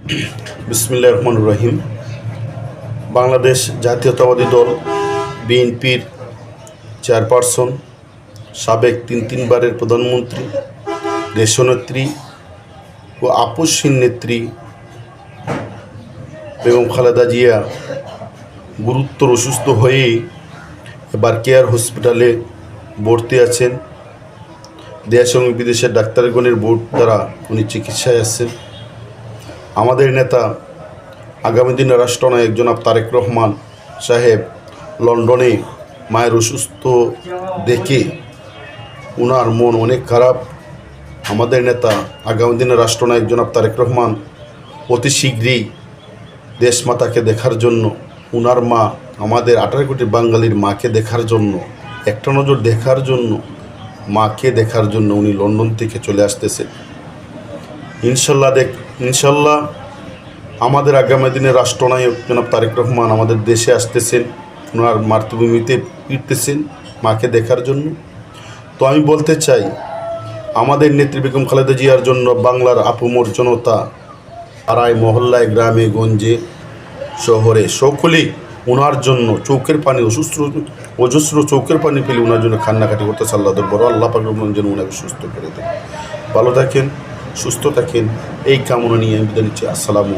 বিসমিল্লাহির রহমানির রহিম। বাংলাদেশ জাতীয়তাবাদী দল বিএনপির চেয়ারপারসন, সাবেক তিনবারের প্রধানমন্ত্রী, দেশনেত্রী ও আপসহীন নেত্রী বেগম খালেদা জিয়া গুরুতর অসুস্থ হয়ে এবার কেয়ার হসপিটালে ভর্তি আছেন। দেশ এবং বিদেশের ডাক্তারগণের বোর্ড দ্বারা উনি চিকিৎসায় আছেন। আমাদের নেতা আগামী দিনে রাষ্ট্রনায়ক জনাব তারেক রহমান সাহেব লন্ডনে মায়ের অসুস্থ দেখে ওনার মন অনেক খারাপ। আমাদের নেতা আগামী দিনে রাষ্ট্রনায়ক জনাব তারেক রহমান অতি শীঘ্রই দেশমাতাকে দেখার জন্য, ওনার মা আমাদের 18 কোটি বাঙালির মাকে দেখার জন্য, একটা নজর দেখার জন্য, মাকে দেখার জন্য উনি লন্ডন থেকে চলে আসতেছে। ইনশাল্লাহ আমাদের আগামী দিনে রাষ্ট্রনায়ক জনাব তারেক রহমান আমাদের দেশে আসতেছেন, ওনার মাতৃভূমিতে ফিরতেছেন মাকে দেখার জন্য। তো আমি বলতে চাই, আমাদের নেত্রী বেগম খালেদা জিয়ার জন্য বাংলার আপামর জনতা, পাড়ায় মহল্লায়, গ্রামে গঞ্জে শহরে সকলেই ওনার জন্য চৌকের পানি, অজস্র চৌকের পানি ফেলে ওনার জন্য কান্নাকাটি করতেছে। আল্লাহ বড় আল্লাহ পাক যেন ওনাকে সুস্থ করে দেন। ভালো থাকেন, সুস্থ থাকেন, এই কামনা নিয়ে আমি বিদায় নিচ্ছি। আসসালামু আলাইকুম।